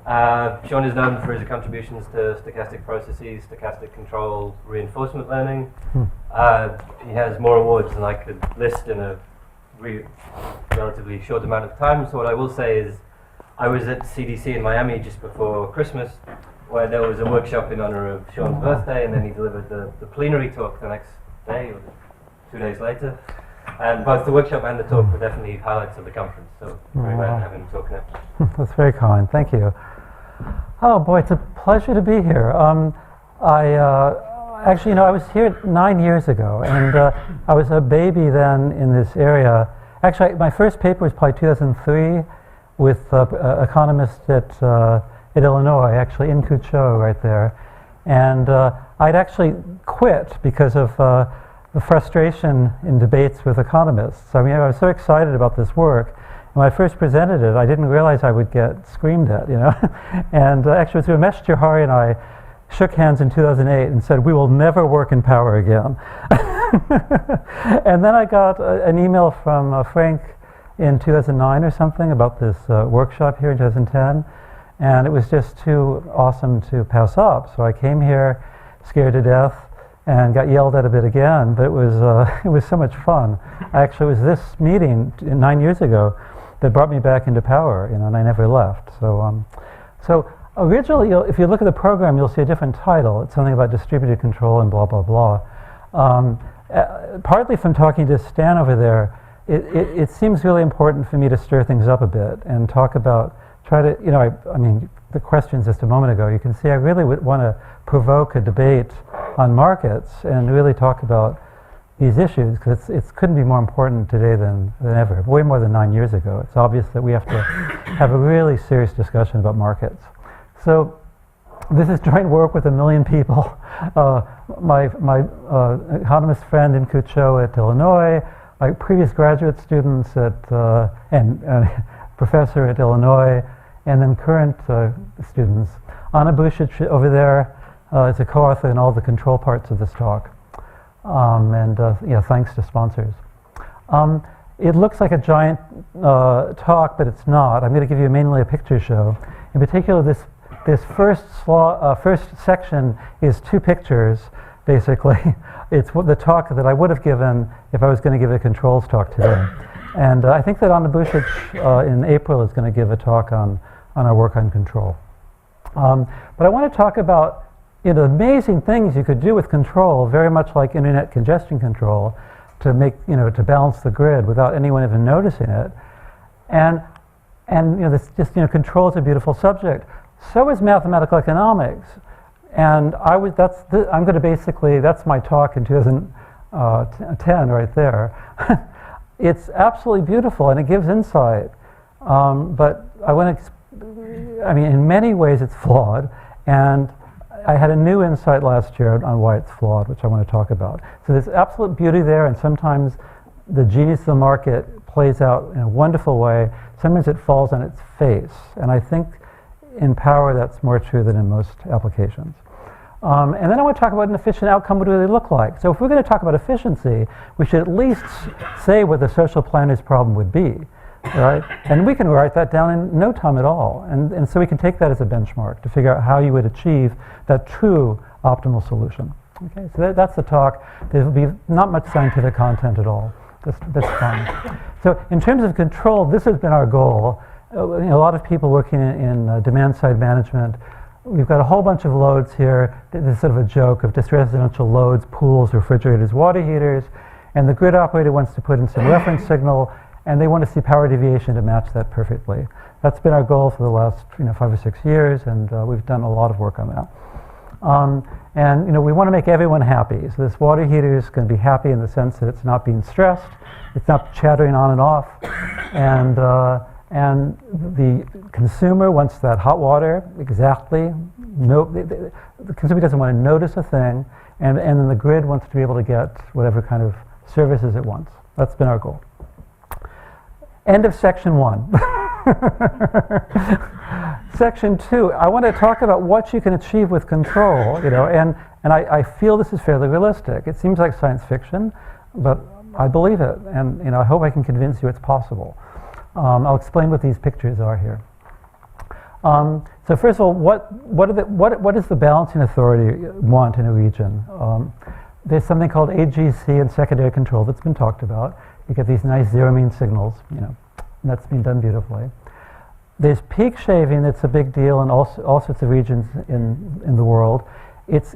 Sean is known for his contributions to stochastic processes, stochastic control, reinforcement learning. He has more awards than I could list in a relatively short amount of time. So what I will say is, I was at CDC in Miami just before Christmas, where there was a workshop in honor of Sean's birthday, and then he delivered the plenary talk the next day, or 2 days later. And both the workshop and the talk were definitely highlights of the conference, so very glad to have him talk now. That's very kind, thank you. Oh boy, it's a pleasure to be here. Actually, I was here 9 years ago, and I was a baby then in this area. Actually, my first paper was probably 2003 with economists at Illinois, actually in Kucho right there. And I'd actually quit because of the frustration in debates with economists. I mean, I was so excited about this work. When I first presented it, I didn't realize I would get screamed at, And actually, through Ramesh Johari and I shook hands in 2008 and said, we will never work in power again. And then I got an email from Frank in 2009 or something about this workshop here in 2010. And it was just too awesome to pass up. So I came here scared to death and got yelled at a bit again, but it was so much fun. Actually, it was this meeting 9 years ago that brought me back into power, and I never left. So originally, if you look at the program, you'll see a different title. It's something about distributed control and blah, blah, blah. Partly from talking to Stan over there, it seems really important for me to stir things up a bit and talk about, I mean, the questions just a moment ago, you can see I really would want to provoke a debate on markets and really talk about these issues, because it couldn't be more important today than ever, way more than 9 years ago. It's obvious that we have to have a really serious discussion about markets. So this is joint work with 1 million people. My economist friend in Kucho at Illinois, my previous graduate students and professor at Illinois, and then current students. Anna Busic over there is a co-author in all the control parts of this talk. Thanks to sponsors. It looks like a giant talk, but it's not. I'm going to give you mainly a picture show. In particular, this first section is 2 pictures, basically. It's the talk that I would have given if I was going to give a controls talk today. And I think that Anna Busic in April is going to give a talk on our work on control. But I want to talk about the amazing things you could do with control, very much like internet congestion control, to make to balance the grid without anyone even noticing it. And control is a beautiful subject. So is mathematical economics. And I'm going to basically, that's my talk in 2010 right there. It's absolutely beautiful and it gives insight. But in many ways it's flawed. And I had a new insight last year on why it's flawed, which I want to talk about. So there's absolute beauty there, and sometimes the genius of the market plays out in a wonderful way. Sometimes it falls on its face. And I think in power that's more true than in most applications. And then I want to talk about an efficient outcome. What do they look like? So if we're going to talk about efficiency, we should at least say what the social planner's problem would be, right? And we can write that down in no time at all. And so we can take that as a benchmark to figure out how you would achieve that true optimal solution. Okay, so that's the talk. There will be not much scientific content at all. That's fun. So in terms of control, this has been our goal. A lot of people working in demand-side management. We've got a whole bunch of loads here. This is sort of a joke of just residential loads, pools, refrigerators, water heaters, and the grid operator wants to put in some reference signal, and they want to see power deviation to match that perfectly. That's been our goal for the last 5 or 6 years, and we've done a lot of work on that. We want to make everyone happy. So this water heater is going to be happy in the sense that it's not being stressed, it's not chattering on and off, and the consumer wants that hot water exactly. The consumer doesn't want to notice a thing, and then the grid wants to be able to get whatever kind of services it wants. That's been our goal. End of section 1. Section 2, I want to talk about what you can achieve with control, and I feel this is fairly realistic. It seems like science fiction, but I believe it, and I hope I can convince you it's possible. I'll explain what these pictures are here. So first of all, what does the balancing authority want in a region? There's something called AGC and secondary control that's been talked about. You get these nice zero mean signals, and that's been done beautifully. There's peak shaving that's a big deal in all sorts of regions in the world. It's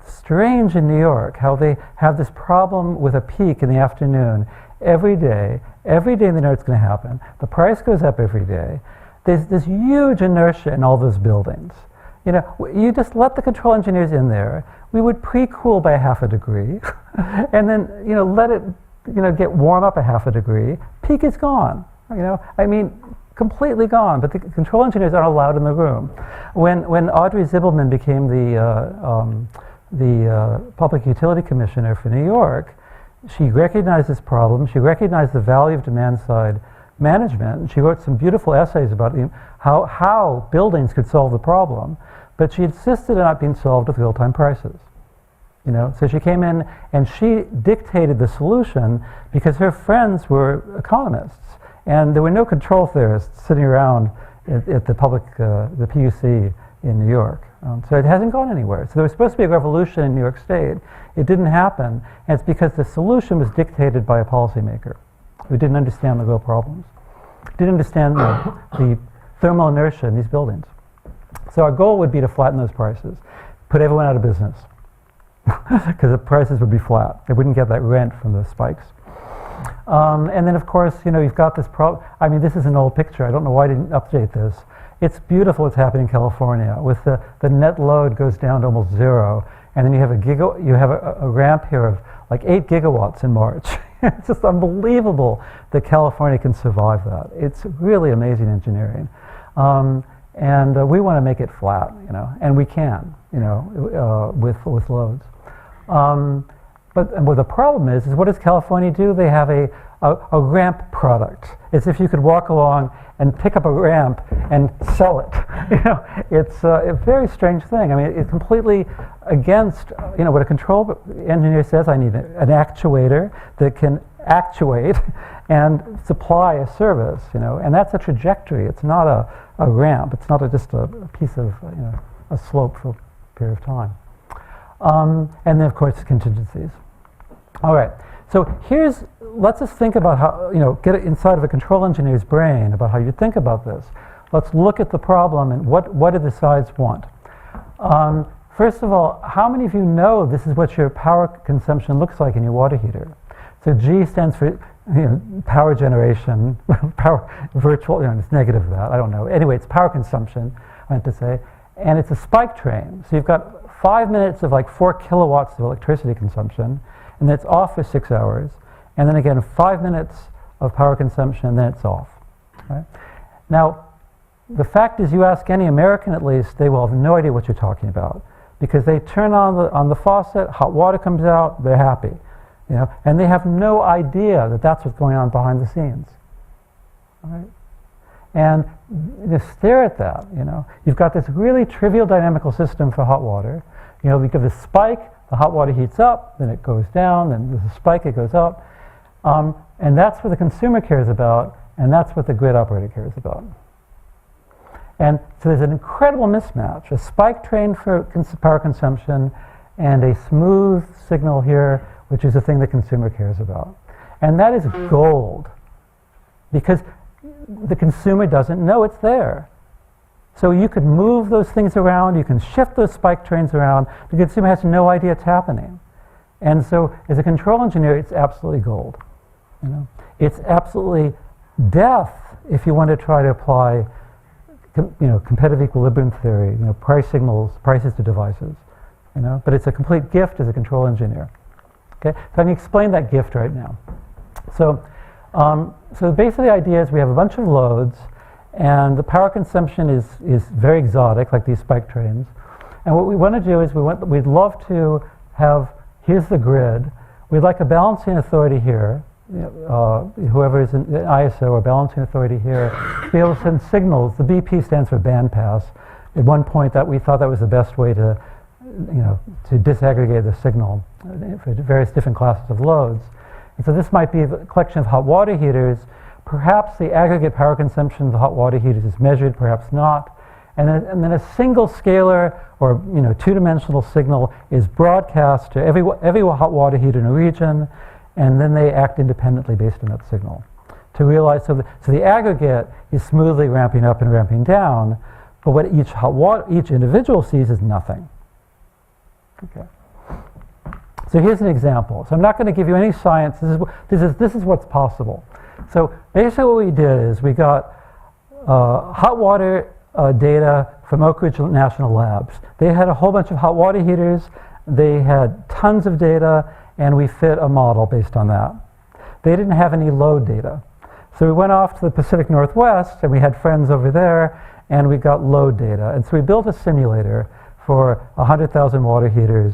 strange in New York how they have this problem with a peak in the afternoon every day. Every day they know it's going to happen. The price goes up every day. There's this huge inertia in all those buildings. You just let the control engineers in there. We would pre-cool by 0.5 degree, and then let it get warm up 0.5 degree. Peak is gone. Completely gone. But the control engineers aren't allowed in the room. When Audrey Zibelman became the Public Utility Commissioner for New York, she recognized this problem. She recognized the value of demand-side management. And she wrote some beautiful essays about how buildings could solve the problem. But she insisted on not being solved with real-time prices. So she came in and she dictated the solution because her friends were economists. And there were no control theorists sitting around at the PUC in New York. So it hasn't gone anywhere. So there was supposed to be a revolution in New York State. It didn't happen. And it's because the solution was dictated by a policymaker who didn't understand the real problems. Didn't understand the thermal inertia in these buildings. So our goal would be to flatten those prices, put everyone out of business, because the prices would be flat. They wouldn't get that rent from the spikes. And then, of course, you've got this problem. This is an old picture. I don't know why I didn't update this. It's beautiful what's happening in California. With the net load goes down to almost zero, and then you have a ramp here of like 8 gigawatts in March. It's just unbelievable that California can survive that. It's really amazing engineering. And we want to make it flat, and we can, with loads. But what the problem is what does California do? They have a ramp product. It's if you could walk along and pick up a ramp and sell it. It's a very strange thing. It's completely against what a control engineer says. I need an actuator that can actuate and supply a service. And that's a trajectory. It's not a ramp. It's not just a piece of a slope for a period of time. And then, of course, contingencies. All right. So let's just think about how, get it inside of a control engineer's brain about how you think about this. Let's look at the problem and what do the sides want. First of all, how many of you know this is what your power consumption looks like in your water heater? So G stands for power generation, power virtual, it's negative that, I don't know. Anyway, it's power consumption, I meant to say. And it's a spike train. So you've got 5 minutes of like 4 kilowatts of electricity consumption, and then it's off for 6 hours. And then again, 5 minutes of power consumption, and then it's off. Right? Now, the fact is, you ask any American at least, they will have no idea what you're talking about. Because they turn on the faucet, hot water comes out, they're happy. And they have no idea that that's what's going on behind the scenes. All right? And just stare at that, You've got this really trivial dynamical system for hot water. We give a spike, the hot water heats up, then it goes down, then there's a spike, it goes up. And that's what the consumer cares about, and that's what the grid operator cares about. And so there's an incredible mismatch, a spike train for power consumption and a smooth signal here, which is the thing the consumer cares about. And that is gold, because the consumer doesn't know it's there. So you could move those things around, you can shift those spike trains around, the consumer has no idea it's happening. And so as a control engineer, it's absolutely gold. It's absolutely death if you want to try to apply competitive equilibrium theory, price signals, prices to devices. But it's a complete gift as a control engineer. Okay, so I can explain that gift right now. So basically the idea is we have a bunch of loads, and the power consumption is very exotic, like these spike trains. And what we want to do is we'd love to have, here's the grid. We'd like a balancing authority here, whoever is in ISO or balancing authority here, to be able to send signals. The BP stands for bandpass. At one point we thought that was the best way to disaggregate the signal for various different classes of loads. And so this might be a collection of hot water heaters. Perhaps the aggregate power consumption of the hot water heaters is measured, perhaps not. And then a single scalar or two-dimensional signal is broadcast to every hot water heater in a region, and then they act independently based on that signal to realize. So the aggregate is smoothly ramping up and ramping down, but what each individual sees is nothing. Okay. So here's an example. So I'm not going to give you any science. This is what's possible. So basically what we did is we got hot water data from Oak Ridge National Labs. They had a whole bunch of hot water heaters. They had tons of data, and we fit a model based on that. They didn't have any load data. So we went off to the Pacific Northwest, and we had friends over there, and we got load data. And so we built a simulator for 100,000 water heaters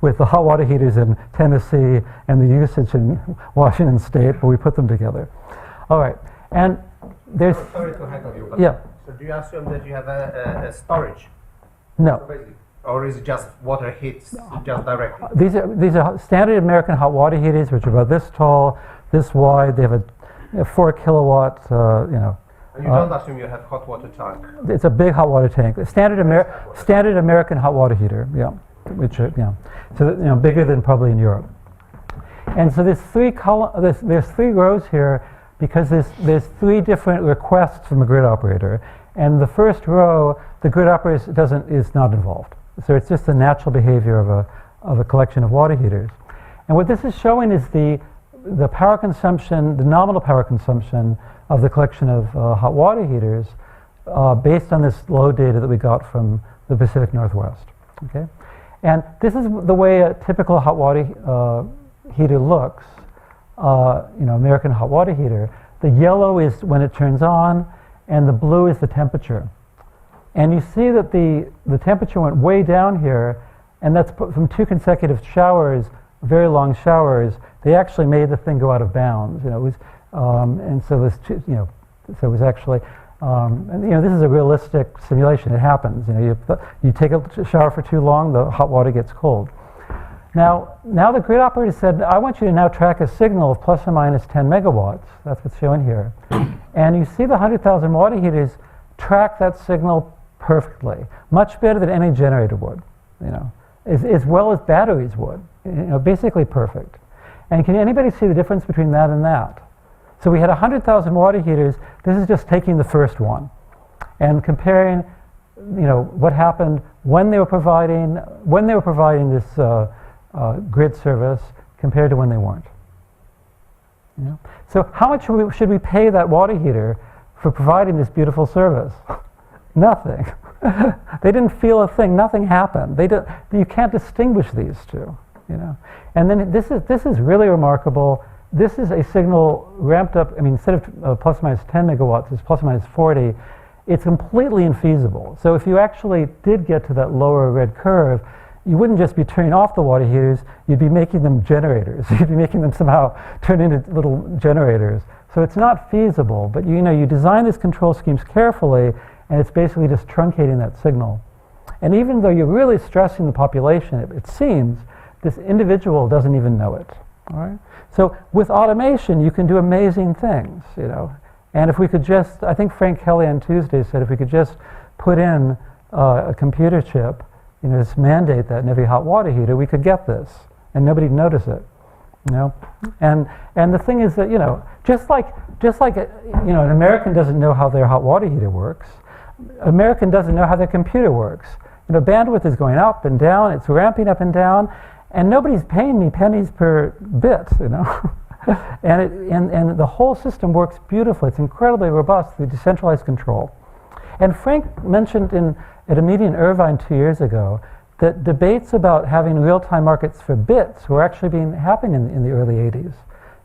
with the hot water heaters in Tennessee and the usage in Washington State, but we put them together. All right, and there's... Sorry to hackle you, but yeah. So do you assume that you have a storage? No. Or is it just water heats just directly? These are standard American hot water heaters, which are about this tall, this wide. They have a 4 kilowatt, And you don't assume you have hot water tank? It's a big hot water tank. Standard American hot water heater, yeah. Which so bigger than probably in Europe. And so there's three rows here because there's 3 different requests from a grid operator, and the first row the grid operator is not involved. So it's just the natural behavior of a collection of water heaters. And what this is showing is the power consumption, the nominal power consumption of the collection of hot water heaters based on this load data that we got from the Pacific Northwest. Okay. And this is the way a typical hot water heater looks, American hot water heater. The yellow is when it turns on, and the blue is the temperature. And you see that the temperature went way down here, and that's from 2 consecutive showers, very long showers. They actually made the thing go out of bounds. It was, and so it was, so it was actually. And, this is a realistic simulation. It happens. You take a shower for too long, the hot water gets cold. Now the grid operator said, I want you to now track a signal of plus or minus 10 megawatts. That's what's shown here. And you see the 100,000 water heaters track that signal perfectly, much better than any generator would, as well as batteries would. Basically perfect. And can anybody see the difference between that and that? So we had 100,000 water heaters. This is just taking the first one and comparing, what happened when they were providing this grid service compared to when they weren't. So how much should we pay that water heater for providing this beautiful service? Nothing. They didn't feel a thing. Nothing happened. You can't distinguish these two. And then this is really remarkable. This is a signal ramped up. Instead of plus or minus 10 megawatts, it's plus or minus 40. It's completely infeasible. So if you actually did get to that lower red curve, you wouldn't just be turning off the water heaters. You'd be making them generators. You'd be making them somehow turn into little generators. So it's not feasible. But you design these control schemes carefully, and it's basically just truncating that signal. And even though you're really stressing the population, it seems this individual doesn't even know it. All right. So with automation, you can do amazing things, And if we could just, I think Frank Kelly on Tuesday said, if we could just put in a computer chip, just mandate that in every hot water heater, we could get this, and nobody'd notice it, And the thing is that, just like an American doesn't know how their hot water heater works, American doesn't know how their computer works. Bandwidth is going up and down, it's ramping up and down. And nobody's paying me pennies per bit, and the whole system works beautifully. It's incredibly robust through decentralized control. And Frank mentioned at a meeting in Irvine 2 years ago that debates about having real-time markets for bits were actually happening in the early 80s.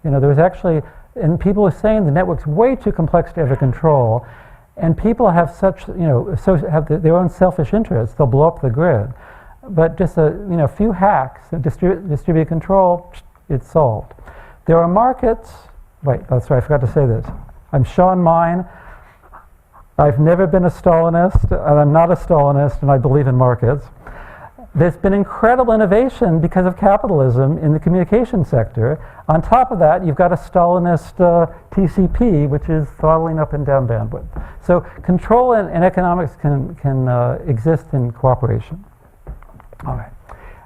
There was actually, and people were saying the network's way too complex to ever control, and people have have their own selfish interests. They'll blow up the grid. But just a few hacks of distributed control, it's solved. There are markets. Wait, that's right. I forgot to say this. I'm Sean Meyn. I've never been a Stalinist, and I'm not a Stalinist, and I believe in markets. there's been incredible innovation because of capitalism in the communication sector. On top of that, you've got a Stalinist TCP, which is throttling up and down bandwidth. So control and economics can exist in cooperation. All right.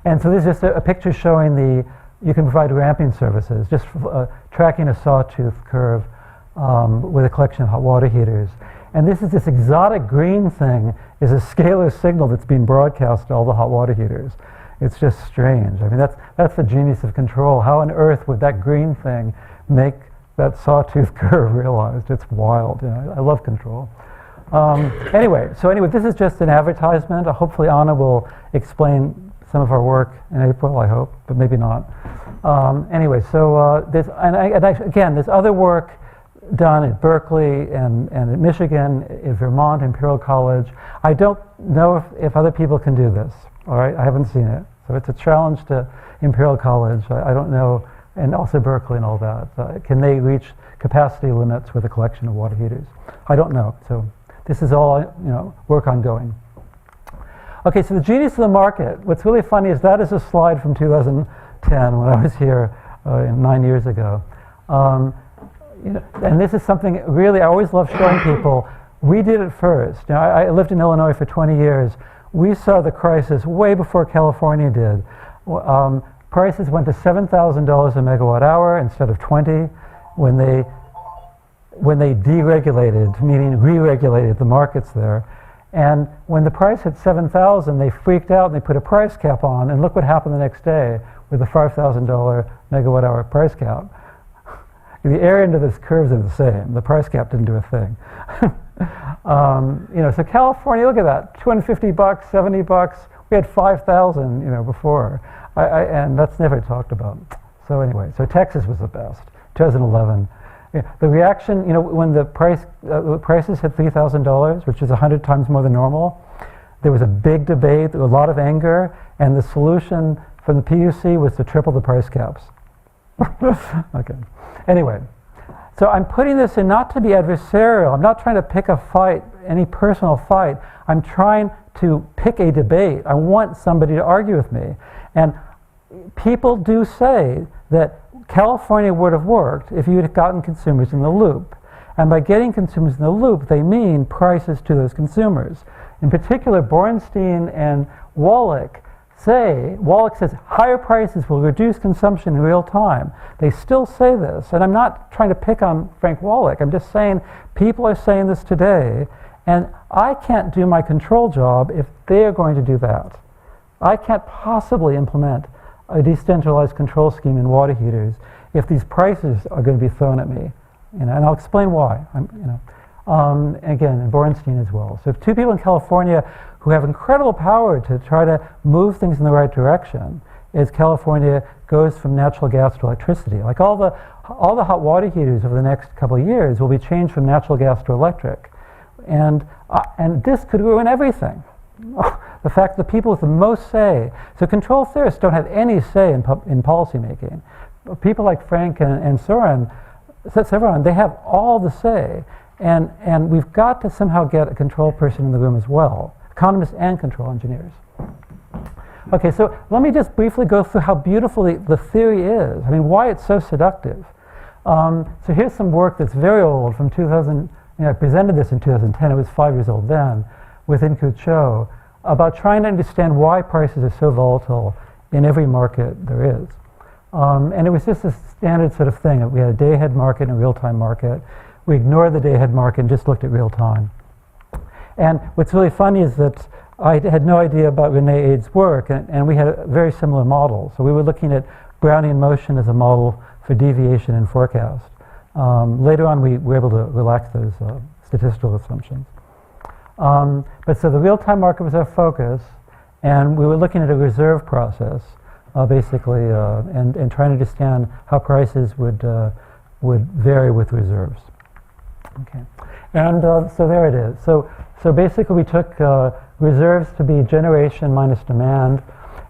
And so this is just a picture showing you can provide ramping services, just tracking a sawtooth curve with a collection of hot water heaters. And this exotic green thing is a scalar signal that's being broadcast to all the hot water heaters. It's just strange. I mean, that's the genius of control. How on earth would that green thing make that sawtooth curve realized? It's wild. You know, I love control. Anyway, this is just an advertisement. Hopefully Anna will explain some of our work in April, I hope, but maybe not. There's other work done at Berkeley and at Michigan, in Vermont, Imperial College. I don't know if other people can do this, all right? I haven't seen it. So it's a challenge to Imperial College. I don't know, and also Berkeley and all that. Can they reach capacity limits with a collection of water heaters? I don't know. So this is all, work ongoing. Okay, so the genius of the market. What's really funny is that is a slide from 2010 when I was here 9 years ago. And this is something really I always love showing people. We did it first. I lived in Illinois for 20 years. We saw the crisis way before California did. Prices went to $7,000 a megawatt hour instead of 20 when they deregulated, meaning re-regulated the markets there. And when the price hit 7,000, they freaked out and they put a price cap on. And look what happened the next day with the $5,000 megawatt hour price cap. The area under this curves are the same. The price cap didn't do a thing. So California, look at that, $250, $70. We had 5,000, before, and that's never talked about. So anyway, so Texas was the best. 2011, the reaction, when the prices hit $3,000, which is 100 times more than normal, there was a big debate, there was a lot of anger, and the solution from the PUC was to triple the price caps. Okay. Anyway, so I'm putting this in not to be adversarial. I'm not trying to pick a fight, any personal fight. I'm trying to pick a debate. I want somebody to argue with me. And people do say that California would have worked if you had gotten consumers in the loop. And by getting consumers in the loop, they mean prices to those consumers. In particular, Bornstein and Wallach says higher prices will reduce consumption in real time. They still say this, and I'm not trying to pick on Frank Wallach. I'm just saying people are saying this today, and I can't do my control job if they are going to do that. I can't possibly implement a decentralized control scheme in water heaters if these prices are going to be thrown at me. And I'll explain why. Again, and Bornstein as well. So if two people in California who have incredible power to try to move things in the right direction as California goes from natural gas to electricity. Like all the hot water heaters over the next couple of years will be changed from natural gas to electric. And this could ruin everything. The fact that the people with the most say, so control theorists don't have any say in policy making. People like Frank and Soren, they have all the say. And we've got to somehow get a control person in the room as well. Economists and control engineers. Okay, so let me just briefly go through how beautiful the theory is. I mean, why it's so seductive. So here's some work that's very old from 2000. I presented this in 2010. It was 5 years old then, with In-Koo Cho, about trying to understand why prices are so volatile in every market there is. And it was just a standard sort of thing. We had a day-ahead market and a real-time market. We ignored the day-ahead market and just looked at real time. And what's really funny is that I had no idea about Renee Ade's work, and we had a very similar model. So we were looking at Brownian motion as a model for deviation and forecast. Later on, we were able to relax those statistical assumptions. But so the real-time market was our focus, and we were looking at a reserve process, basically, and trying to understand how prices would vary with reserves. Okay, and so there it is. So basically we took reserves to be generation minus demand,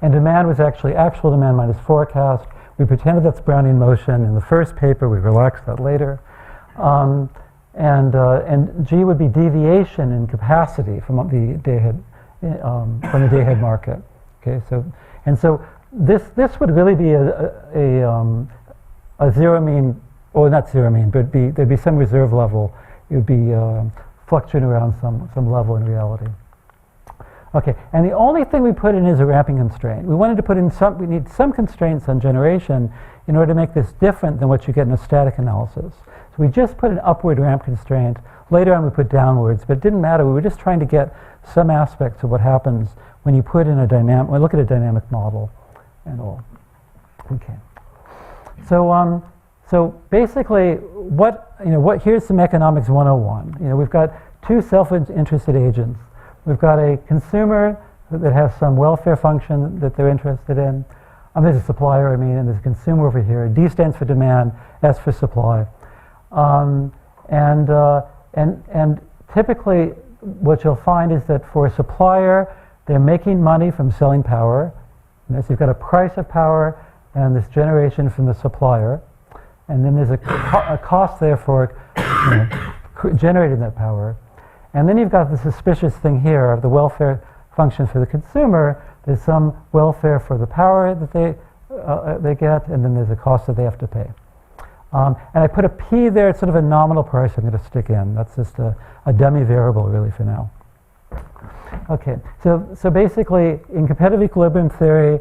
and demand was actually actual demand minus forecast. We pretended that's Brownian motion in the first paper. We relaxed that later. And G would be deviation in capacity from the day-ahead market. Okay, so this would really be a zero mean, or not zero mean, but there'd be some reserve level. It would be fluctuating around some level in reality. Okay, and the only thing we put in is a ramping constraint. We wanted to put in we need some constraints on generation in order to make this different than what you get in a static analysis. So we just put an upward ramp constraint. Later on we put downwards, but it didn't matter. We were just trying to get some aspects of what happens when you put in a dynamic, when you look at a dynamic model and all. Okay. So, so basically, here's some economics 101. We've got two self-interested agents. We've got a consumer that has some welfare function that they're interested in. There's a supplier, and there's a consumer over here. D stands for demand, S for supply. And typically, what you'll find is that for a supplier, they're making money from selling power. So you've got a price of power and this generation from the supplier. And then there's a cost there for generating that power. And then you've got the suspicious thing here of the welfare function for the consumer. There's some welfare for the power that they get, and then there's a cost that they have to pay. And I put a P there. It's sort of a nominal price I'm going to stick in. That's just a dummy variable, really, for now. Okay, so basically, in competitive equilibrium theory,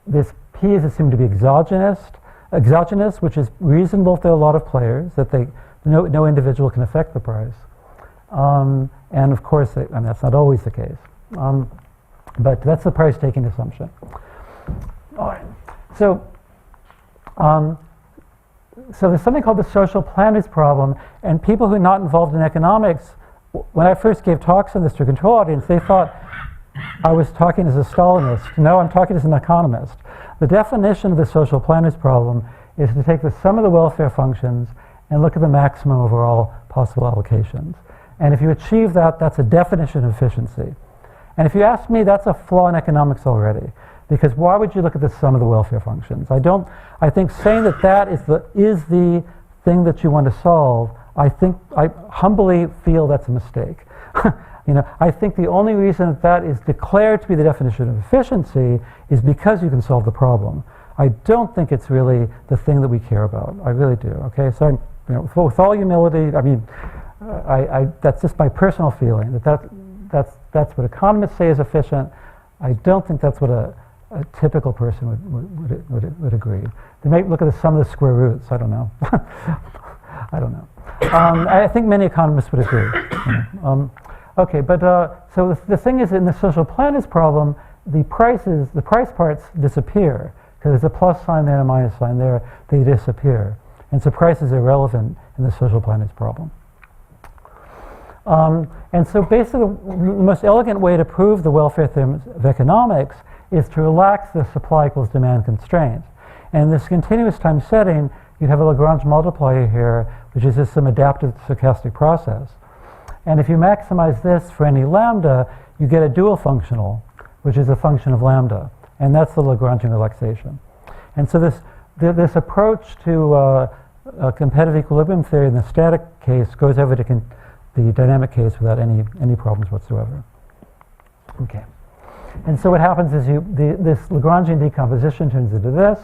this P is assumed to be exogenous, which is reasonable if there are a lot of players, that no individual can affect the price. And of course, that's not always the case. But that's the price-taking assumption. All right. So there's something called the social planners problem, and people who are not involved in economics, when I first gave talks on this to a control audience, they thought I was talking as a Stalinist. No, I'm talking as an economist. The definition of the social planners problem is to take the sum of the welfare functions and look at the maximum over all possible allocations. And if you achieve that, that's a definition of efficiency. And if you ask me, that's a flaw in economics already. Because why would you look at the sum of the welfare functions? I think saying that is the thing that you want to solve, I humbly feel that's a mistake. I think the only reason that is declared to be the definition of efficiency is because you can solve the problem. I don't think it's really the thing that we care about. I really do. Okay, so with all humility, that's just my personal feeling that's what economists say is efficient. I don't think that's what a typical person would agree. They might look at the sum of the square roots. I don't know. I don't know. I think many economists would agree. Okay, but so the thing is, in the social planners problem, the price parts disappear because there's a plus sign there and a minus sign there. They disappear, and so price is irrelevant in the social planners problem. And so basically, the most elegant way to prove the welfare theorem of economics is to relax the supply equals demand constraint. And in this continuous time setting, you'd have a Lagrange multiplier here, which is just some adaptive stochastic process. And if you maximize this for any lambda, you get a dual functional, which is a function of lambda. And that's the Lagrangian relaxation. And so this approach to competitive equilibrium theory in the static case goes over to the dynamic case without any problems whatsoever. Okay. And so what happens is this Lagrangian decomposition turns into this,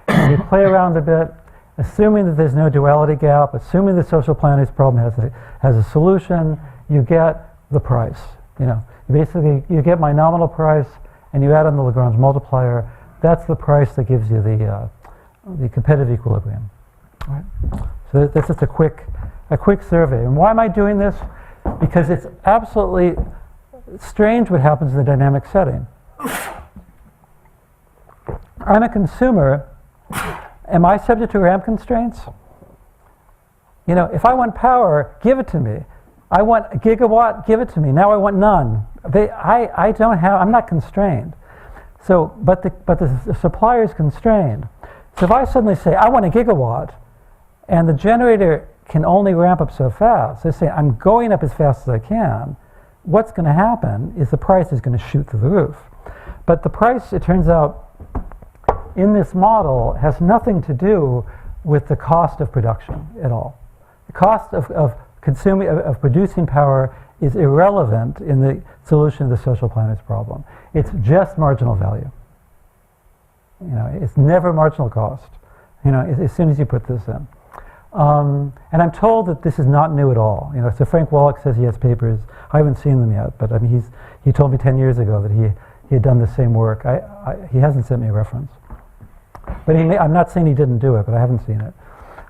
and you play around a bit, assuming that there's no duality gap, assuming the social planners problem has a solution, you get the price. Basically, you get my nominal price, and you add on the Lagrange multiplier. That's the price that gives you the competitive equilibrium. All right. So that's just a quick survey. And why am I doing this? Because it's absolutely strange what happens in the dynamic setting. I'm a consumer. Am I subject to ramp constraints? If I want power, give it to me. I want a gigawatt, give it to me. Now I want none. I'm not constrained. So, but the supplier is constrained. So if I suddenly say, I want a gigawatt, and the generator can only ramp up so fast, they say, I'm going up as fast as I can, what's going to happen is the price is going to shoot through the roof. But the price, it turns out, in this model has nothing to do with the cost of production at all. The cost of producing power is irrelevant in the solution of the social planners problem. It's just marginal value. You know, it's never marginal cost. You know, as soon as you put this in. And I'm told that this is not new at all. You know, so Frank Wallach says he has papers. I haven't seen them yet, but I mean, he told me 10 years ago that he had done the same work. He hasn't sent me a reference. But I'm not saying he didn't do it, but I haven't seen it.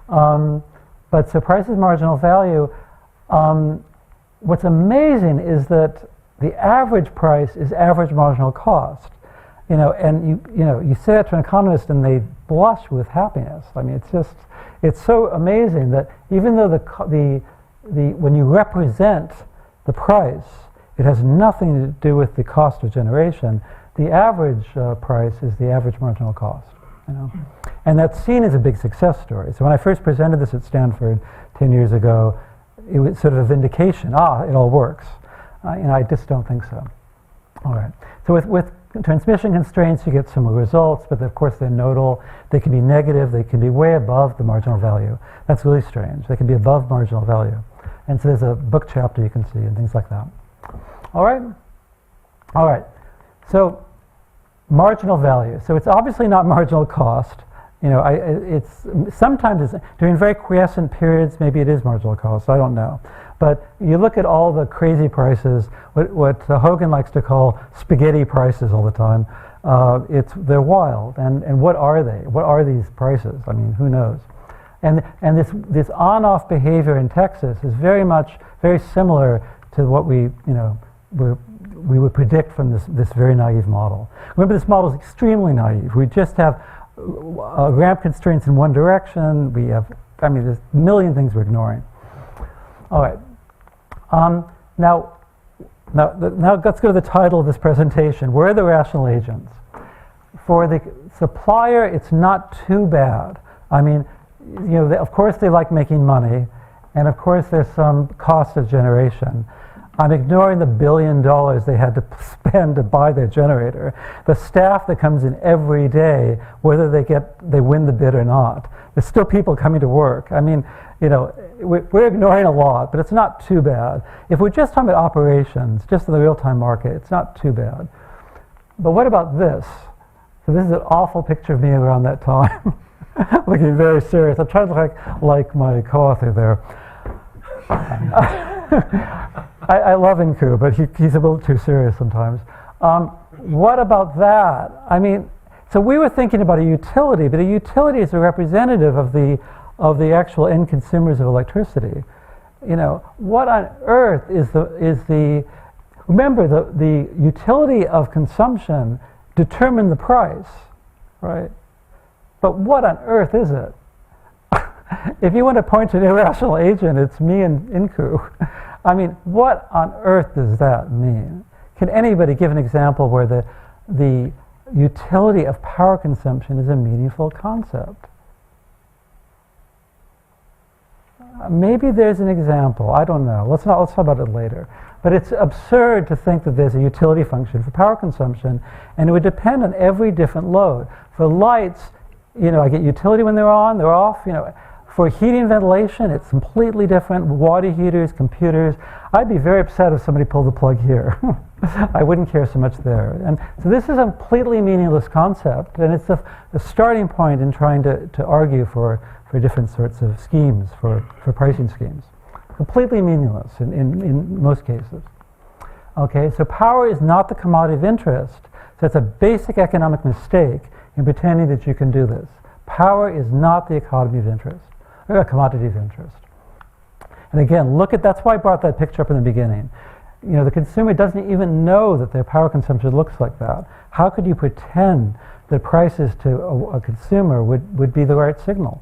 But so price is marginal value. What's amazing is that the average price is average marginal cost. You know, and you say that to an economist and they blush with happiness. I mean, it's so amazing that even though when you represent the price, it has nothing to do with the cost of generation. The average price is the average marginal cost. You know, and that's seen as a big success story. So when I first presented this at Stanford 10 years ago, it was sort of a vindication. It all works. And I just don't think so. All right. So with transmission constraints, you get similar results, but of course they're nodal. They can be negative. They can be way above the marginal value. That's really strange. They can be above marginal value. And so there's a book chapter you can see and things like that. All right? All right. So marginal value. So it's obviously not marginal cost. You know, sometimes during very quiescent periods, maybe it is marginal cost. I don't know. But you look at all the crazy prices, what Hogan likes to call spaghetti prices all the time. They're wild. And what are they? What are these prices? I mean, who knows? And this on-off behavior in Texas is very similar to what we would predict from this very naive model. Remember, this model is extremely naive. We just have ramp constraints in one direction. There's a million things we're ignoring. All right. Now let's go to the title of this presentation. Where are the rational agents? For the supplier, it's not too bad. I mean, of course they like making money, and of course there's some cost of generation. I'm ignoring the $1 billion they had to spend to buy their generator. The staff that comes in every day, whether they win the bid or not, there's still people coming to work. I mean, we're ignoring a lot, but it's not too bad. If we're just talking about operations, just in the real-time market, it's not too bad. But what about this? So this is an awful picture of me around that time, looking very serious. I'm trying to look like my co-author there. I love Inku, but he's a little too serious sometimes. What about that? I mean, so we were thinking about a utility, but a utility is a representative of the actual end consumers of electricity. What on earth is the remember the utility of consumption determined the price, right? But what on earth is it? If you want to point to an irrational agent, it's me and Inku. I mean, what on earth does that mean? Can anybody give an example where the utility of power consumption is a meaningful concept? Maybe there's an example. I don't know. Let's talk about it later. But it's absurd to think that there's a utility function for power consumption, and it would depend on every different load. For lights, I get utility when they're on, they're off. For heating and ventilation, it's completely different. Water heaters, computers. I'd be very upset if somebody pulled the plug here. I wouldn't care so much there. And so this is a completely meaningless concept, and it's a starting point in trying to argue for different sorts of schemes, for pricing schemes. Completely meaningless in most cases. Okay, so power is not the commodity of interest. So it's a basic economic mistake in pretending that you can do this. Power is not the economy of interest, or a commodity of interest. And again, that's why I brought that picture up in the beginning. The consumer doesn't even know that their power consumption looks like that. How could you pretend that prices to a consumer would be the right signal?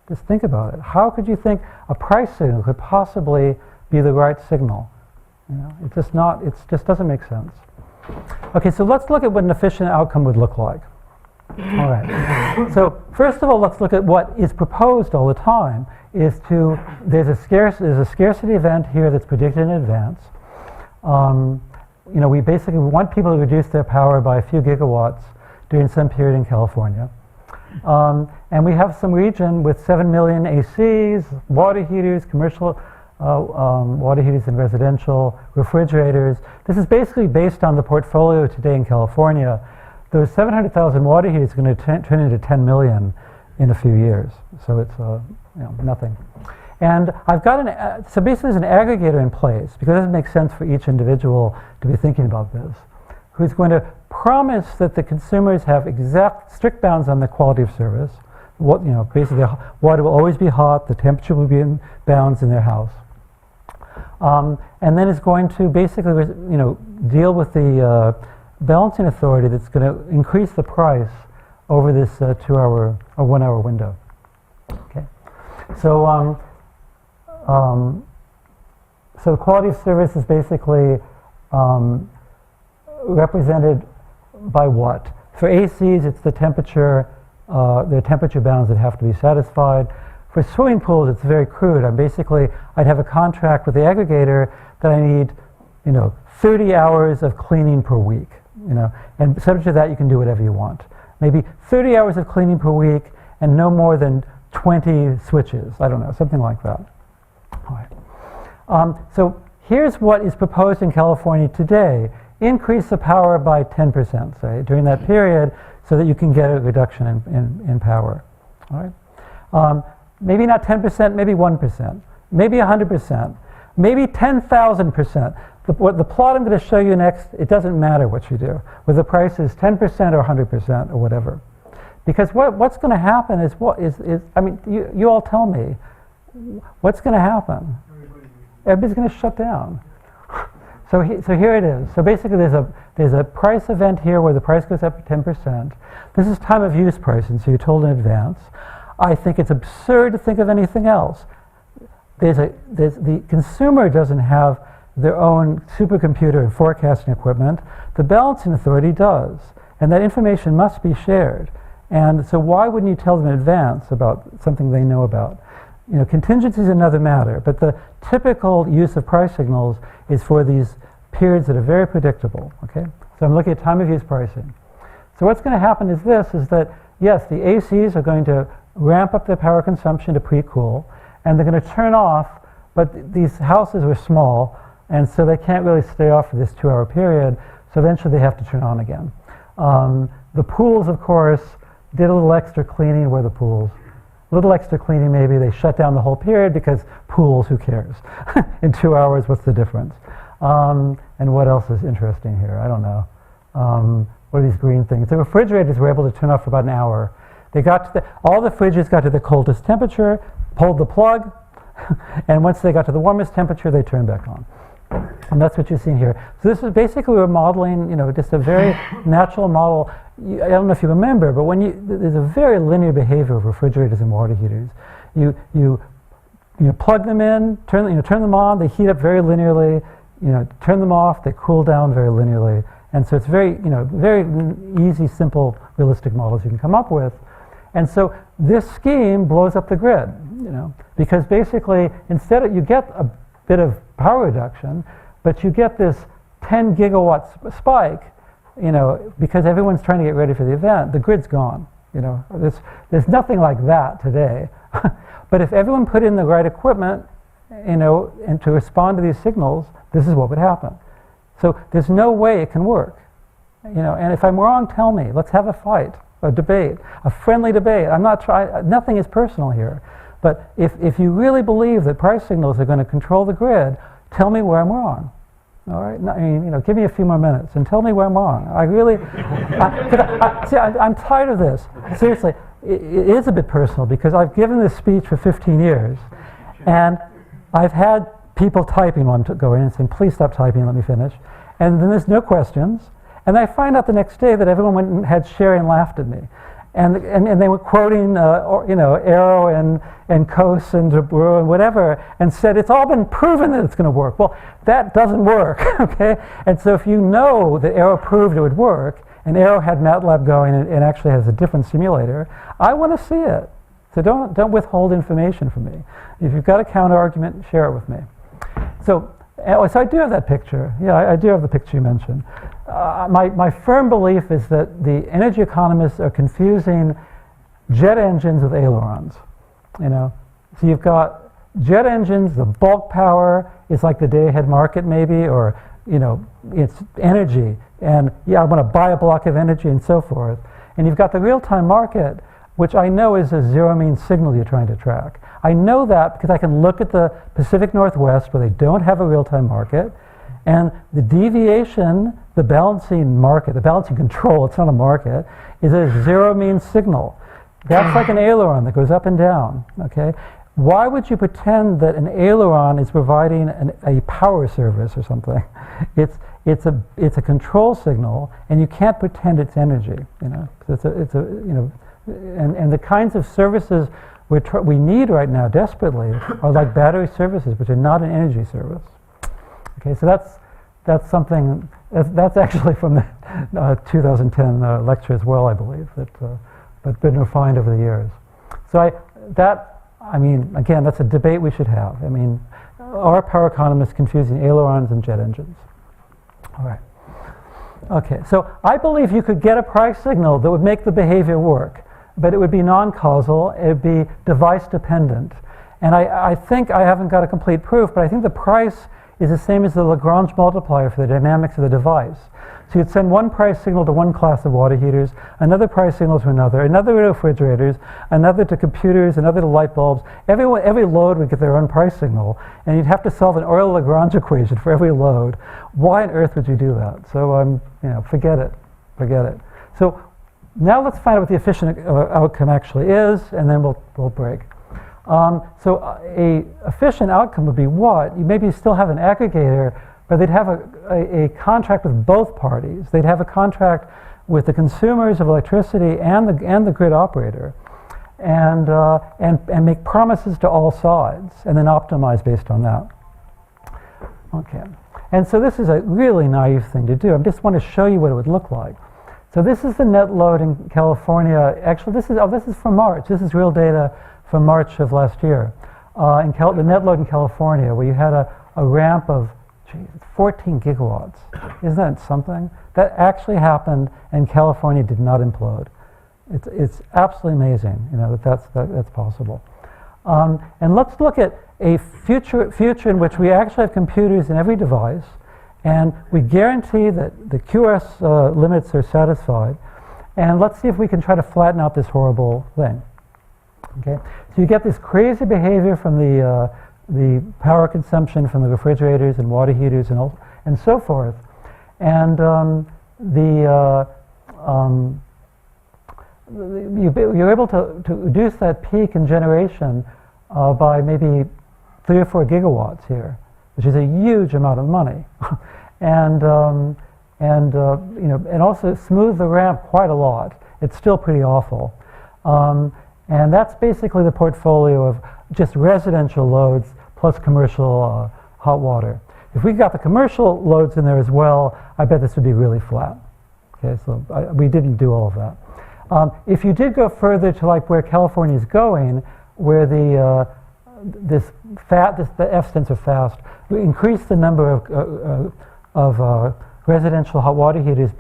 Just think about it. How could you think a price signal could possibly be the right signal? It just doesn't make sense. Okay, so let's look at what an efficient outcome would look like. All right. So first of all, let's look at what is proposed all the time. There's a scarcity event here that's predicted in advance. We basically want people to reduce their power by a few gigawatts during some period in California. And we have some region with 7 million ACs, water heaters, commercial water heaters in residential, refrigerators. This is basically based on the portfolio today in California. Those 700,000 water heaters are going to turn into 10 million in a few years. So it's nothing. And I've got so basically there's an aggregator in place, because it doesn't make sense for each individual to be thinking about this, who's going to promise that the consumers have strict bounds on the quality of service. Basically the water will always be hot, the temperature will be in bounds in their house. And then it's going to basically, deal with the balancing authority that's going to increase the price over this 2-hour or 1-hour window. Okay, so so the quality of service is basically represented by what? For ACs, it's the temperature bounds that have to be satisfied. For swimming pools, it's very crude. I'd have a contract with the aggregator that I need, 30 hours of cleaning per week, and subject to that, you can do whatever you want. Maybe 30 hours of cleaning per week and no more than 20 switches. I don't know, something like that. All right. So here's what is proposed in California today. Increase the power by 10%, say, during that period, so that you can get a reduction in power. All right. Maybe not 10%, maybe 1%, maybe 100%, maybe 10,000%. The plot I'm going to show you next, it doesn't matter what you do, whether the price is 10% or 100% or whatever. Because what's going to happen is, you all tell me, what's going to happen? Everybody's going to shut down. So here it is. So basically there's a price event here where the price goes up 10%. This is time of use pricing, so you're told in advance. I think it's absurd to think of anything else. The consumer doesn't have their own supercomputer and forecasting equipment. The balancing authority does, and that information must be shared. And so why wouldn't you tell them in advance about something they know about? Contingency is another matter, but the typical use of price signals is for these periods that are very predictable, okay? So I'm looking at time of use pricing. So what's going to happen is that, yes, the ACs are going to ramp up their power consumption to pre-cool, and they're going to turn off, but these houses were small, and so they can't really stay off for this 2-hour period, so eventually they have to turn on again. The pools, of course, did a little extra cleaning. Where the pools? A little extra cleaning maybe. They shut down the whole period because pools, who cares? In 2 hours, what's the difference? And what else is interesting here? I don't know. What are these green things? The refrigerators were able to turn off for about an hour. All the fridges got to the coldest temperature, pulled the plug, and once they got to the warmest temperature, they turned back on. And that's what you're seeing here. So this is basically, we're modeling, just a very natural model. I don't know if you remember, but there's a very linear behavior of refrigerators and water heaters. You plug them in, turn them on, they heat up very linearly. Turn them off, they cool down very linearly. And so it's very easy, simple, realistic models you can come up with. And so this scheme blows up the grid, because basically you get a bit of power reduction, but you get this 10 gigawatt spike, because everyone's trying to get ready for the event. The grid's gone. There's nothing like that today. But if everyone put in the right equipment, and to respond to these signals, this is what would happen. So there's no way it can work. And if I'm wrong, tell me. Let's have a fight, a debate, a friendly debate. Nothing is personal here. But if you really believe that price signals are going to control the grid, tell me where I'm wrong. All right? Give me a few more minutes and tell me where I'm wrong. I really, I'm tired of this. Seriously, it is a bit personal because I've given this speech for 15 years, and I've had people typing while I'm going and saying, please stop typing, let me finish. And then there's no questions. And I find out the next day that everyone went and had Sherry and laughed at me. And they were quoting, Arrow and Coase and De Boer and whatever, and said, it's all been proven that it's going to work. Well, that doesn't work, okay? And so if you know that Arrow proved it would work, and Arrow had MATLAB going and actually has a different simulator, I want to see it. So don't withhold information from me. If you've got a counter argument, share it with me. So I do have that picture. Yeah, I do have the picture you mentioned. My firm belief is that the energy economists are confusing jet engines with ailerons. So you've got jet engines, the bulk power is like the day-ahead market maybe, or it's energy, and I want to buy a block of energy and so forth. And you've got the real-time market, which I know is a zero-mean signal you're trying to track. I know that because I can look at the Pacific Northwest where they don't have a real-time market, and the deviation, the balancing market, the balancing control, it's not a market, is a zero-mean signal. That's like an aileron that goes up and down, okay? Why would you pretend that an aileron is providing a power service or something? It's a control signal, and you can't pretend it's energy, and the kinds of services we need right now desperately are like battery services, which are not an energy service. Okay, so that's something that's actually from the 2010 lecture as well, I believe, that's been refined over the years. So again, that's a debate we should have. Are power economists confusing ailerons and jet engines? All right. Okay, so I believe you could get a price signal that would make the behavior work, but it would be non-causal, it would be device dependent. And I think, I haven't got a complete proof, but I think the price is the same as the Lagrange multiplier for the dynamics of the device. So you'd send one price signal to one class of water heaters, another price signal to another to refrigerators, another to computers, another to light bulbs. Every load would get their own price signal, and you'd have to solve an Euler-Lagrange equation for every load. Why on earth would you do that? So forget it. So now let's find out what the efficient outcome actually is, and then we'll break. So a efficient outcome would be what? You maybe still have an aggregator, but they'd have a contract with both parties. They'd have a contract with the consumers of electricity and the grid operator, and make promises to all sides, and then optimize based on that. Okay, and so this is a really naive thing to do. I just want to show you what it would look like. So this is the net load in California. Actually, this is from March. This is real data from March of last year. The net load in California, where you had a ramp of 14 gigawatts. Isn't that something? That actually happened, and California did not implode. It's absolutely amazing, that's possible. And let's look at a future in which we actually have computers in every device, and we guarantee that the QoS limits are satisfied. And let's see if we can try to flatten out this horrible thing. Okay, so you get this crazy behavior from the power consumption from the refrigerators and water heaters and so forth, and you're able to reduce that peak in generation by maybe 3 or 4 gigawatts here, which is a huge amount of money, and also smooth the ramp quite a lot. It's still pretty awful. And that's basically the portfolio of just residential loads plus commercial hot water. If we got the commercial loads in there as well, I bet this would be really flat. Okay, so we didn't do all of that. If you did go further to like where California is going, where the F stands for fast, we increase the number of residential hot water heaters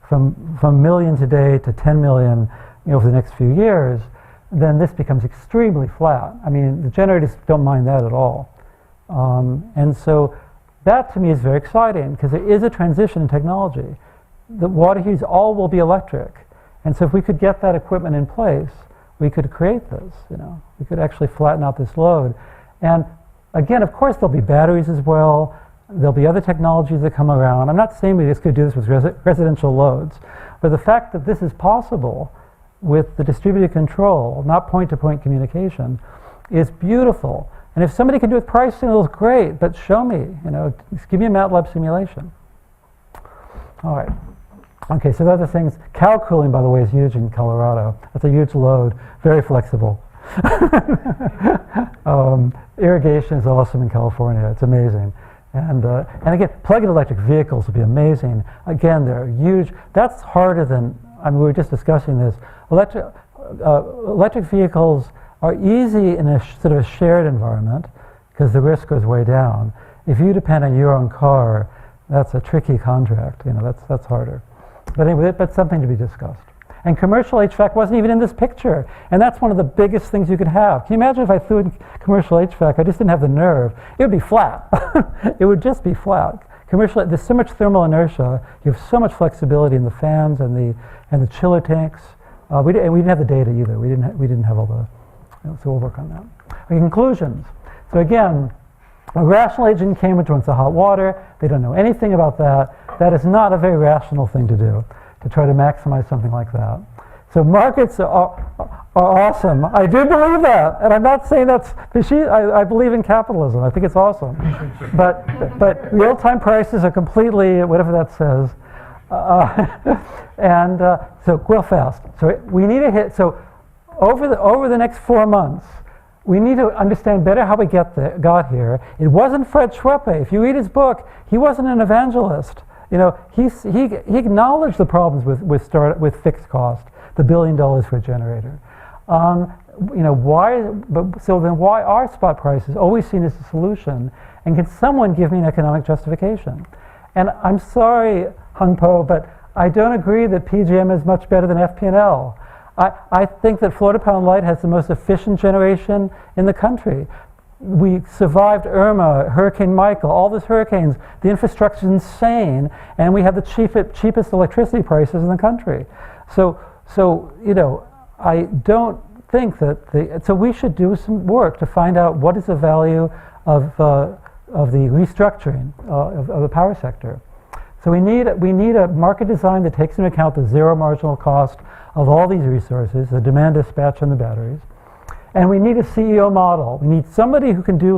from millions a day to 10 million over the next few years, then this becomes extremely flat. The generators don't mind that at all. And so that to me is very exciting because there is a transition in technology. The water heaters all will be electric. And so if we could get that equipment in place, we could create this, We could actually flatten out this load. And again, of course, there'll be batteries as well. There'll be other technologies that come around. I'm not saying we just could do this with residential loads, but the fact that this is possible with the distributed control, not point-to-point communication, is beautiful. And if somebody can do it with price signals, great, but show me, just give me a MATLAB simulation. All right. Okay, so the other things, cow cooling, by the way, is huge in Colorado. That's a huge load, very flexible. Irrigation is awesome in California. It's amazing. And again, plug-in electric vehicles would be amazing. Again, they're huge. That's harder than, we were just discussing this. Electric vehicles are easy in a sort of a shared environment because the risk goes way down. If you depend on your own car, that's a tricky contract. That's harder. But anyway, that's something to be discussed. And commercial HVAC wasn't even in this picture. And that's one of the biggest things you could have. Can you imagine if I threw in commercial HVAC? I just didn't have the nerve. It would be flat. It would just be flat. Commercial, there's so much thermal inertia. You have so much flexibility in the fans and the chiller tanks. We didn't have the data either. We didn't have all the. So we'll work on that. Okay, conclusions. So again, a rational agent in Cambridge wants the hot water. They don't know anything about that. That is not a very rational thing to do, to try to maximize something like that. So markets are awesome. I do believe that, and I'm not saying that's. I believe in capitalism. I think it's awesome, but real-time prices are completely whatever that says. So real fast. So we need to hit. So over the next 4 months, we need to understand better how we got here. It wasn't Fred Schweppe. If you read his book, he wasn't an evangelist. You know, he acknowledged the problems with fixed cost, the $1 billion for a generator. You know, so then why are spot prices always seen as a solution? And can someone give me an economic justification? And I'm sorry, Hung Po, but I don't agree that PJM is much better than FP&L. I think that floater-powered light has the most efficient generation in the country. We survived Irma, Hurricane Michael, all these hurricanes. The infrastructure is insane, and we have the cheapest electricity prices in the country. So you know, I don't think that so we should do some work to find out what is the value of the restructuring of the power sector. So we need a market design that takes into account the zero marginal cost of all these resources, the demand dispatch and the batteries. And we need a CEO model. We need somebody who can do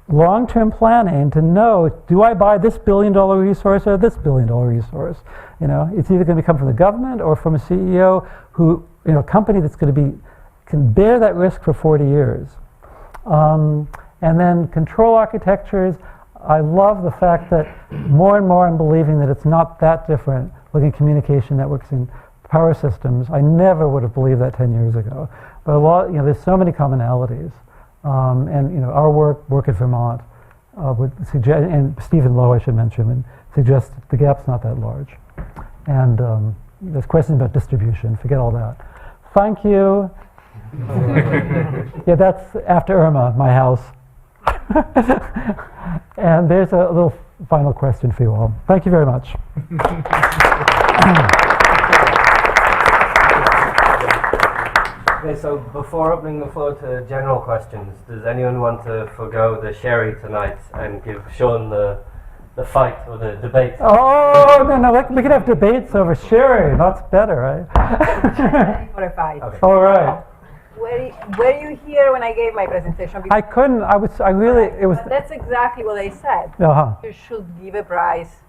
long-term planning to know, do I buy this $1 billion resource or this $1 billion resource? You know, it's either going to come from the government or from a CEO who, you know, a company that's going to can bear that risk for 40 years. And then control architectures. I love the fact that more and more I'm believing that it's not that different looking at communication networks and power systems. I never would have believed that 10 years ago. But a lot, you know, there's so many commonalities. And, you know, our work at Vermont would suggest, and Stephen Lowe, I should mention, and suggest the gap's not that large. And there's questions about distribution. Forget all that. Thank you. Yeah, that's after Irma, my house. And there's a little final question for you all. Thank you very much. Okay, so before opening the floor to general questions, does anyone want to forego the sherry tonight and give Sean the fight or the debate? Oh, no, we could have debates over sherry. That's better, right? For a fight. Okay. All right. Were you here when I gave my presentation? I couldn't. It was. But that's exactly what I said. Uh-huh. You should give a price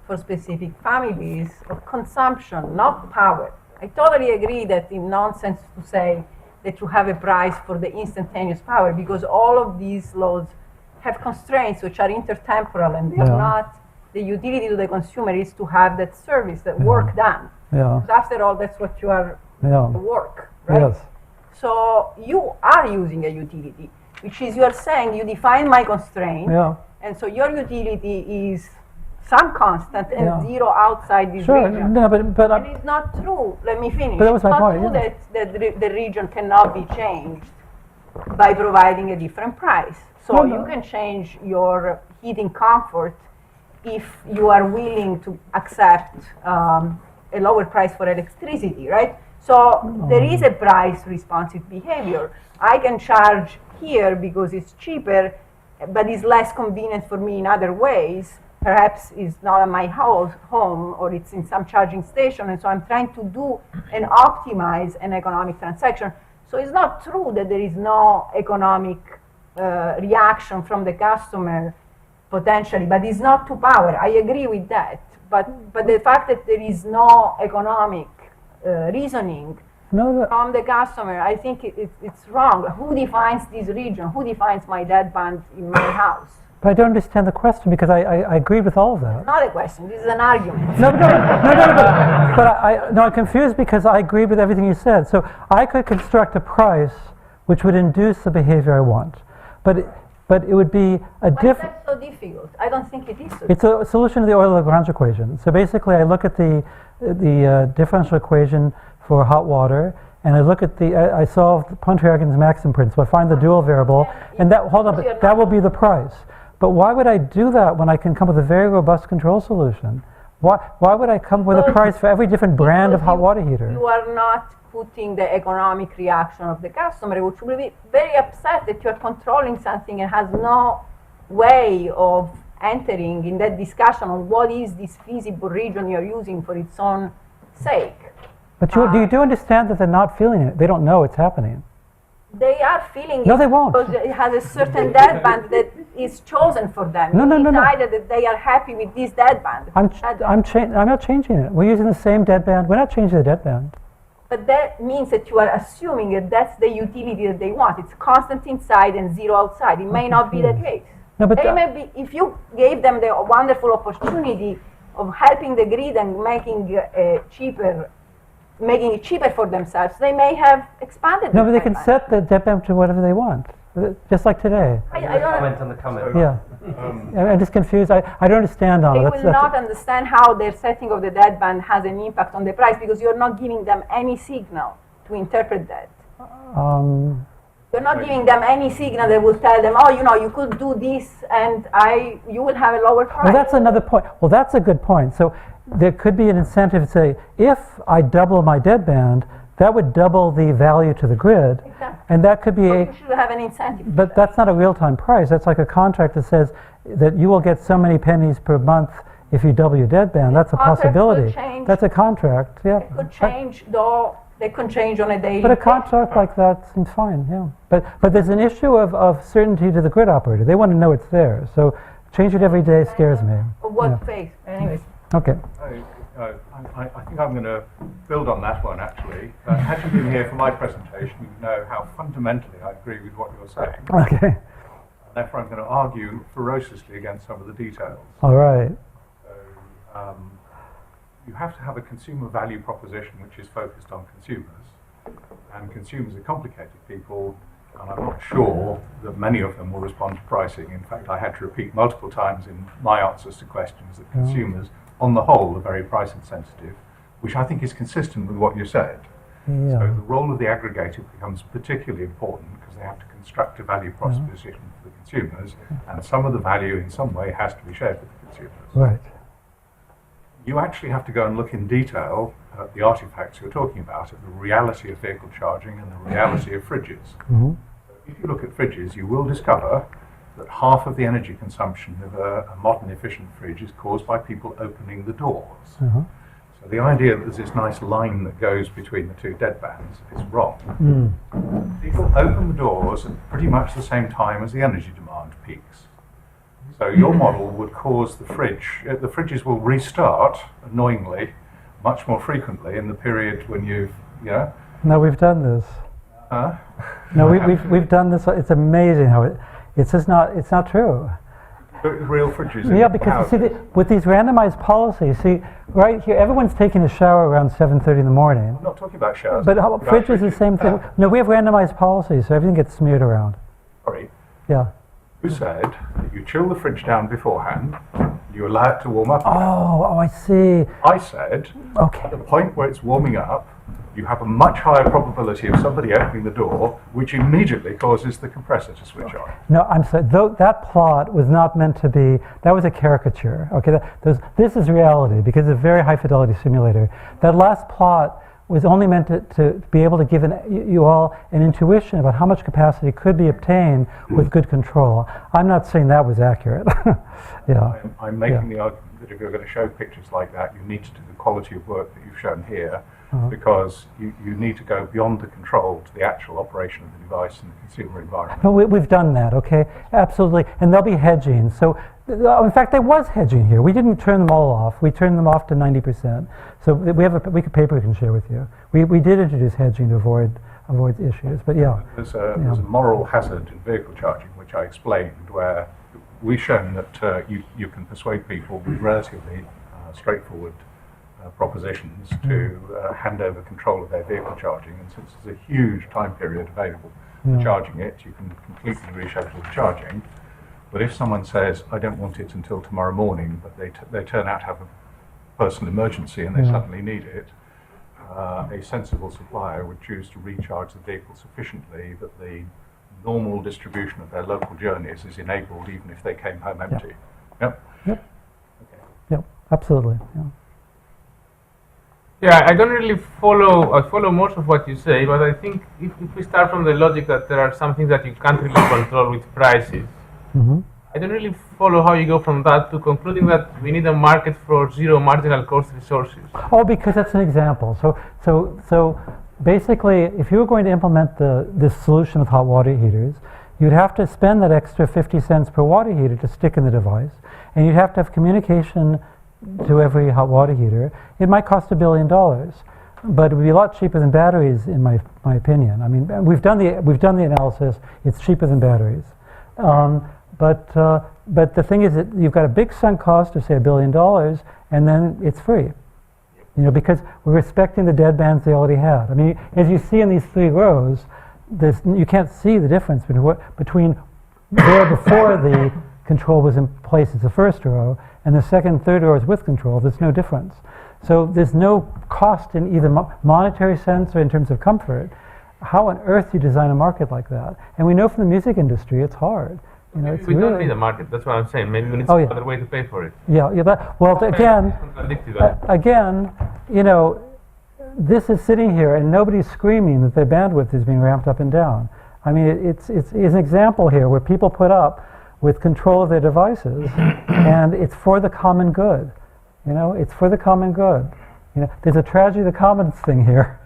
for specific families of consumption, not power. I totally agree that it's nonsense to say that you have a price for the instantaneous power, because all of these loads have constraints which are intertemporal, and they're not. The utility to the consumer is to have that service, that work done. Yeah. Because after all, that's what you are work, right? Yes. So you are using a utility, which is you are saying you define my constraint, and so your utility is some constant and zero outside this region. No, but and it's not true. Let me finish. But that was my point. It's not true that the region cannot be changed by providing a different price. So you can change your heating comfort if you are willing to accept a lower price for electricity, right? So there is a price responsive behavior. I can charge here because it's cheaper, but it's less convenient for me in other ways. Perhaps it's not at my home, or it's in some charging station, and so I'm trying to do and optimize an economic transaction. So it's not true that there is no economic reaction from the customer potentially, but it's not to power. I agree with that. But the fact that there is no economic reasoning from the customer, I think it's wrong. Who defines this region? Who defines my dead band in my house? But I don't understand the question, because I agree with all of that. It's not a question. This is an argument. I'm confused because I agree with everything you said. So I could construct a price which would induce the behavior I want. But but it would be a Why is different. that so difficult? I don't think it is so It's a solution to the Euler-Lagrange equation. So basically, I look at the differential equation for hot water, and I look at I solve Pontryagin's maxim principle. I find the dual variable, and that but that will be the price. But why would I do that when I can come with a very robust control solution? Why would I come with a price for every different brand of hot water heater? You are not putting the economic reaction of the customer, which will be very upset that you're controlling something and has no way of entering in that discussion on what is this feasible region you're using for its own sake. But you do understand that they're not feeling it. They don't know it's happening. They are feeling No, it they won't. because it has a certain deadband that is chosen for them. No. Decided that they are happy with this deadband. I'm not changing it. We're using the same deadband. We're not changing the deadband. But that means that you are assuming that that's the utility that they want. It's constant inside and zero outside. It may not be the case. No, but They may be, if you gave them the wonderful opportunity of helping the grid and making it cheaper for themselves, they may have expanded. No, the but they can deadband. set the deadband to whatever they want, just like today. I don't. Comment on the comment. Yeah. I'm just confused. I don't understand all They that. will not understand how their setting of the deadband has an impact on the price because you're not giving them any signal to interpret that. You're not giving them any signal that will tell them, oh, you could do this and you will have a lower price. Well, that's another point. Well, that's a good point. So there could be an incentive to say, if I double my deadband, that would double the value to the grid, Exactly. and that could be So a. you should have an incentive. for But that. that's not a real-time price. That's like a contract that says that you will get so many pennies per month if you double your deadband. That's a Contract could possibility. change. That's a contract. Yeah. It could change, though. They can change on a daily But a basis. contract like that seems fine, yeah. But there's an issue of certainty to the grid operator. They want to know it's there. So change it every day scares me. Of what Yeah. phase? Anyways. Okay. I think I'm going to build on that one, actually. Had you been here for my presentation, you know how fundamentally I agree with what you're saying. Okay. Therefore, I'm going to argue ferociously against some of the details. All right. So, you have to have a consumer value proposition which is focused on consumers. And consumers are complicated people, and I'm not sure that many of them will respond to pricing. In fact, I had to repeat multiple times in my answers to questions that consumers, on the whole, are very price insensitive, which I think is consistent with what you said. Yeah. So the role of the aggregator becomes particularly important because they have to construct a value proposition for the consumers, and some of the value in some way has to be shared with the consumers. Right. You actually have to go and look in detail at the artifacts you're talking about, at the reality of vehicle charging and the reality of fridges. Mm-hmm. If you look at fridges, you will discover that half of the energy consumption of a modern efficient fridge is caused by people opening the doors. Uh-huh. So the idea that there's this nice line that goes between the two deadbands is wrong. People open the doors at pretty much the same time as the energy demand peaks. So your model would cause the fridges will restart, annoyingly, much more frequently in the period when No, we've done this. No, we've done this. It's amazing how it's not true. real fridges. in Yeah, the because you see, houses. with these randomized policies, see, right here, everyone's taking a shower around 7:30 in the morning. I'm not talking about showers. But I'm talking about fridge is the same thing. No, we have randomized policies, so everything gets smeared around. Sorry. Yeah. You said that you chill the fridge down beforehand, you allow it to warm up. Oh, I see. I said, Okay. at the point where it's warming up, you have a much higher probability of somebody opening the door, which immediately causes the compressor to switch on. No, I'm sorry. That plot was not meant to be. That was a caricature. Okay. This is reality because it's a very high fidelity simulator. That last plot was only meant to be able to give you all an intuition about how much capacity could be obtained with good control. I'm not saying that was accurate. Yeah. I'm making the argument that if you're going to show pictures like that, you need to do the quality of work that you've shown here, because you need to go beyond the control to the actual operation of the device in the consumer environment. No, we've done that, okay? Absolutely. And there'll be hedging. So, in fact, there was hedging here. We didn't turn them all off. We turned them off to 90%. So we have a paper we can share with you. We did introduce hedging to avoid issues, but yeah. There's a moral hazard in vehicle charging, which I explained, where we've shown that you can persuade people with relatively straightforward propositions to hand over control of their vehicle charging, and since there's a huge time period available for charging it, you can completely reschedule the charging. But if someone says, I don't want it until tomorrow morning, but they turn out to have a personal emergency and they suddenly need it, a sensible supplier would choose to recharge the vehicle sufficiently that the normal distribution of their local journeys is enabled even if they came home empty. Yep? Yep. Yep, absolutely. Yeah. Yeah, I don't really follow. I follow most of what you say, but I think if we start from the logic that there are some things that you can't really control with prices, I don't really follow how you go from that to concluding that we need a market for zero marginal cost resources. Oh, because that's an example. So basically, if you were going to implement this solution with hot water heaters, you'd have to spend that extra 50 cents per water heater to stick in the device, and you'd have to have communication to every hot water heater. It might cost $1 billion, but it would be a lot cheaper than batteries, in my opinion. I mean, we've done the analysis. It's cheaper than batteries. But the thing is that you've got a big sunk cost of say $1 billion, and then it's free. You know, because we're respecting the deadbands they already had. I mean, as you see in these 3 rows, you can't see the difference between there before the control was in place as the first row, and the second and third rows with control. There's no difference. So there's no cost in either monetary sense or in terms of comfort. How on earth do you design a market like that? And we know from the music industry it's hard. You know, Maybe we don't need a market. That's what I'm saying. Maybe we need Oh, yeah. some other way to pay for it. Yeah. Well, again, again, you know, this is sitting here and nobody's screaming that their bandwidth is being ramped up and down. I mean, it's an example here where people put up with control of their devices, and it's for the common good. You know, it's for the common good. You know, there's a tragedy of the commons thing here,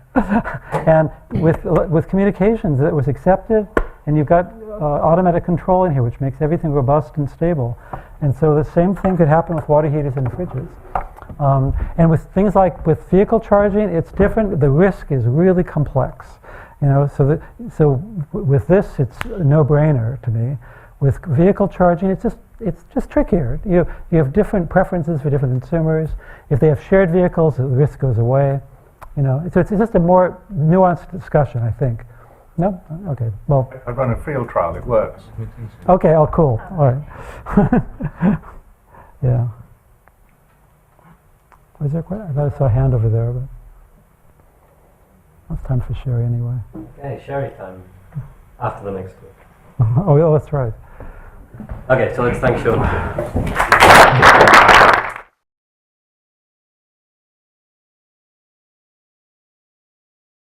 and with communications, it was accepted, and you've got automatic control in here, which makes everything robust and stable. And so the same thing could happen with water heaters and fridges. And with things like with vehicle charging, it's different. The risk is really complex. You know, so with this, it's a no-brainer to me. With vehicle charging, it's just trickier. You have different preferences for different consumers. If they have shared vehicles, the risk goes away. You know, so it's just a more nuanced discussion, I think. No? Okay. Well, I've run a field trial. It works. okay. Oh, cool. All right. Yeah. Was there quite? I thought I saw a hand over there, but it's time for Sherry anyway. Okay, Sherry time after the next talk. Oh, that's right. Okay, so let's thank Sean.